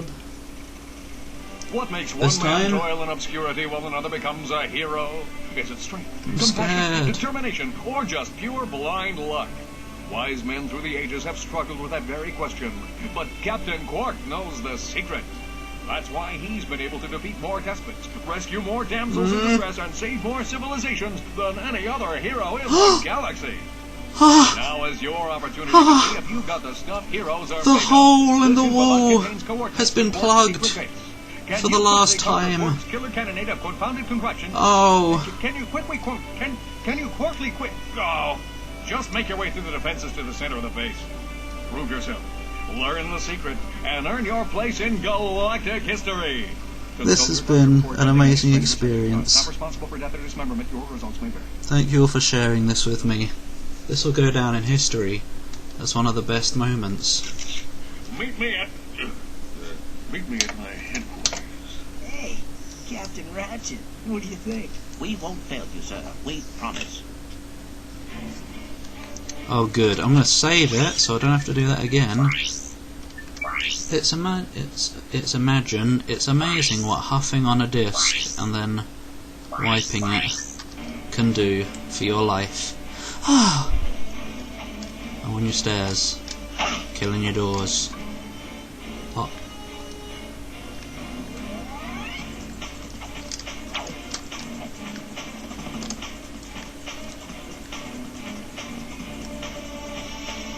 job. What makes one man toil in obscurity while another becomes a hero? Is it strength, compassion, determination, or just pure blind luck? Wise men through the ages have struggled with that very question, but Captain Quark knows the secret. That's why he's been able to defeat more despots, rescue more damsels in distress, and save more civilizations than any other hero in the galaxy. Now is your opportunity to see if you've got the stuff heroes are. The hole in the wall has been plugged for the last time. Oh. Can you quickly quick? Oh. Just make your way through the defenses to the center of the base. Prove yourself. Learn the secret and earn your place in galactic history. This has been an amazing experience. Thank you all for sharing this with me. This will go down in history as one of the best moments. Meet me at my headquarters. Hey, Captain Ratchet, what do you think? We won't fail you, sir. We promise. Oh good, I'm going to save it so I don't have to do that again. It's amazing what huffing on a disc and then wiping it can do for your life. And on your stairs, killing your doors. Oh.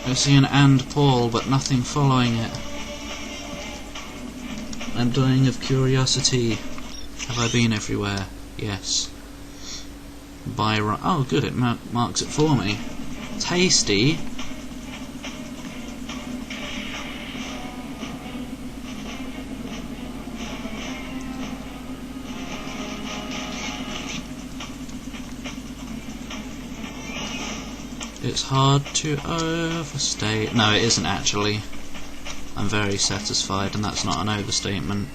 I see an and Paul, but nothing following it. I'm dying of curiosity. Have I been everywhere? Yes. Byron. Oh, good, it marks it for me. Tasty. It's hard to overstate. No, it isn't actually. I'm very satisfied, and that's not an overstatement.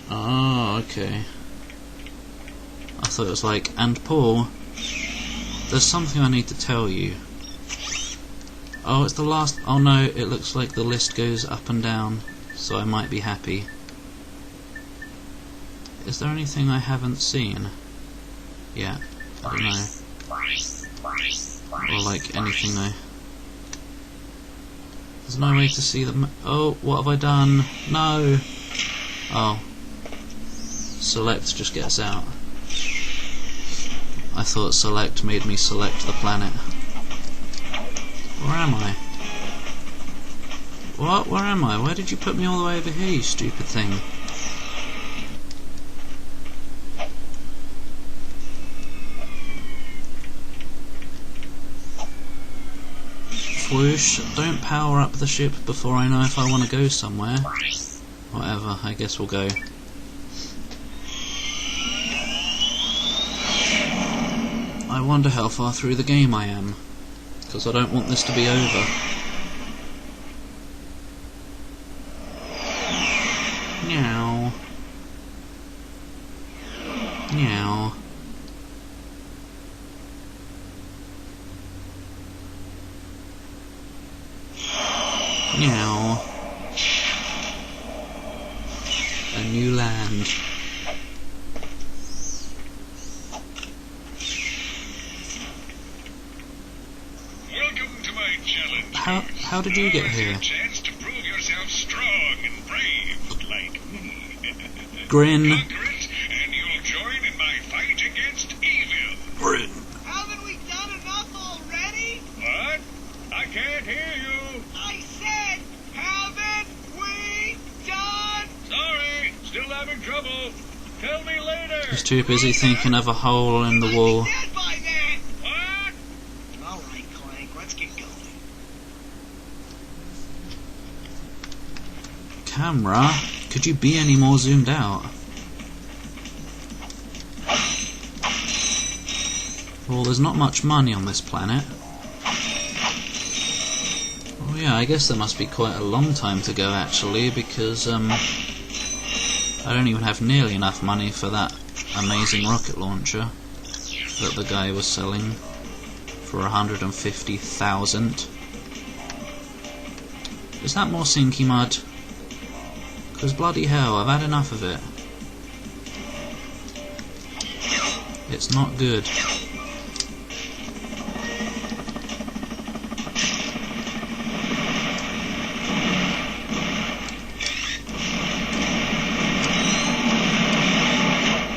Oh, okay. I thought it was like, and Paul, there's something I need to tell you. Oh, it's the last. Oh no, it looks like the list goes up and down, so I might be happy. Is there anything I haven't seen? Yeah, I don't know. Or like anything though. There's no way to see them. Oh, what have I done? No. Oh. Select just gets out. I thought select made me select the planet. Where am I? What? Where am I? Why did you put me all the way over here, you stupid thing? Whoosh, don't power up the ship before I know if I want to go somewhere. Whatever, I guess we'll go. I wonder how far through the game I am, because I don't want this to be over. Meow. Meow. Meow. A new land. Welcome to my challenge. How did you get here? Chance to prove yourself strong and brave, like me. Grin. Conquer it, and you'll join in my fight against evil. Grin. Haven't we done enough already? What? I can't hear you. I said, haven't we done? Sorry, still having trouble. Tell me later. He's too busy thinking of a hole in the wall. Dead by then. What? All right, Clank, let's get going. Camera, could you be any more zoomed out? Well, there's not much money on this planet. Oh yeah, I guess there must be quite a long time to go actually, because I don't even have nearly enough money for that amazing rocket launcher that the guy was selling for 150,000. Is that more sinky mud? Because bloody hell, I've had enough of it. It's not good.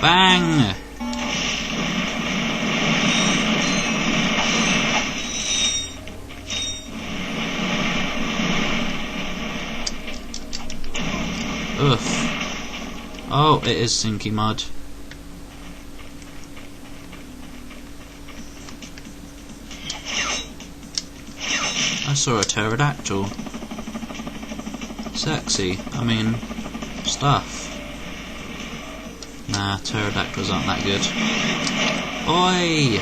Bang! Oof. Oh, it is sinky mud. I saw a pterodactyl. Sexy. I mean, stuff. Nah, pterodactyls aren't that good. Oi!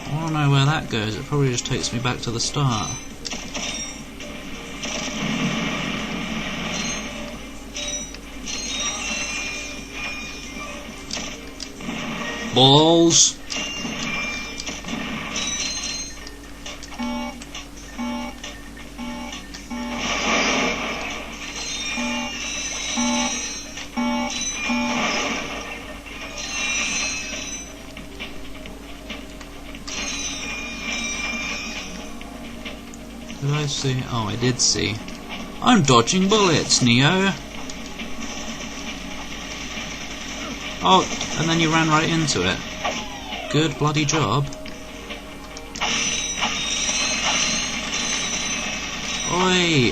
I don't know where that goes. It probably just takes me back to the start. Balls! Did I see? Oh, I did see. I'm dodging bullets, Neo! Oh, and then you ran right into it. Good bloody job. Oi!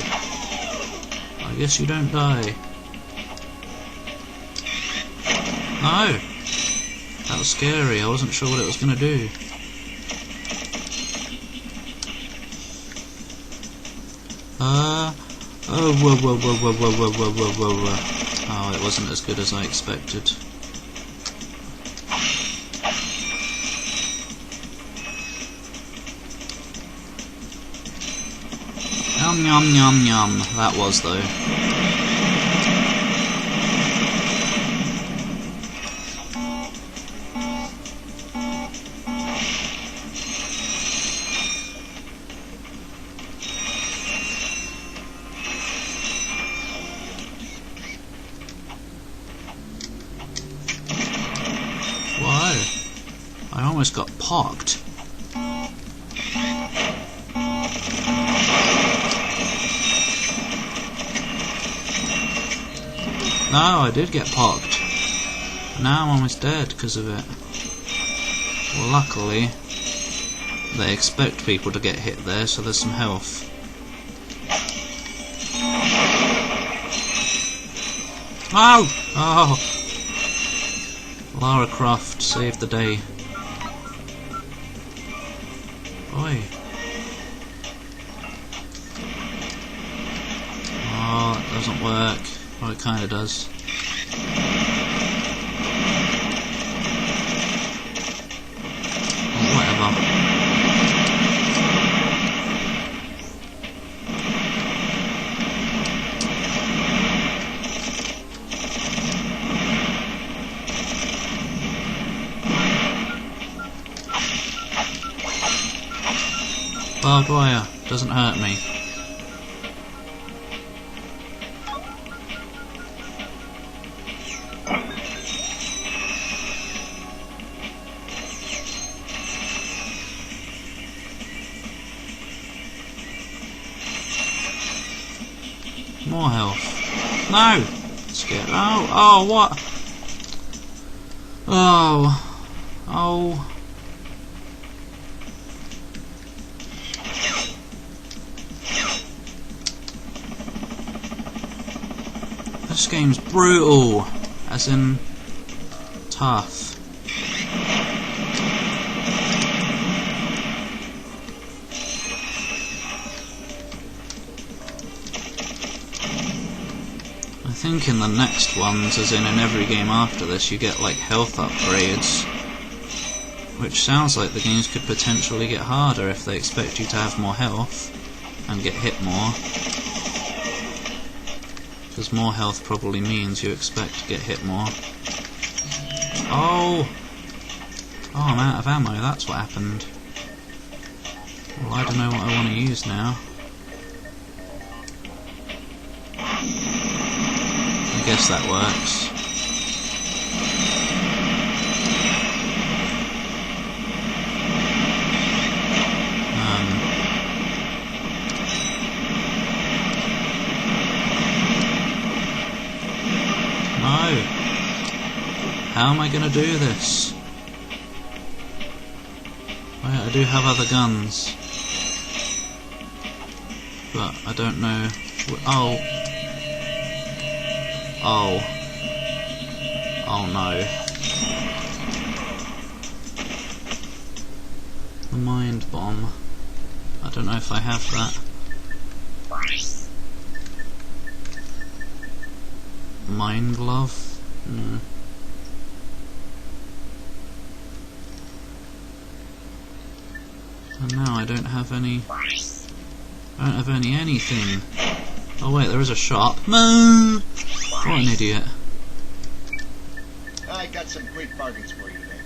I guess you don't die. No! That was scary, I wasn't sure what it was going to do. Oh, whoa, whoa, whoa, whoa, whoa, whoa, whoa, whoa, whoa, whoa. Oh, it wasn't as good as I expected. Yum, yum, yum, yum. That was, though. Whoa. I almost got pocked. No, I did get pocked. Now I'm almost dead because of it. Well, luckily, they expect people to get hit there, so there's some health. Oh! Oh! Lara Croft saved the day. Oi. Oh, it doesn't work. Well, it kinda does. Whatever. Barbed wire doesn't hurt me. More health. No! Scared. Oh, oh, what? Oh. Oh. This game's brutal. As in, tough. I think in the next ones, as in every game after this, you get like health upgrades, which sounds like the games could potentially get harder if they expect you to have more health and get hit more, because more health probably means you expect to get hit more. Oh! Oh, I'm out of ammo, that's what happened. Well, I don't know what I want to use now. I guess that works. No! How am I going to do this? I do have other guns, but I don't know. Oh! Oh! Oh no! The mind bomb. I don't know if I have that. Mine glove? No. And now I don't have any. I don't have anything. Oh wait, there is a shop. Moo! What an idiot. I got some great bargains for you today.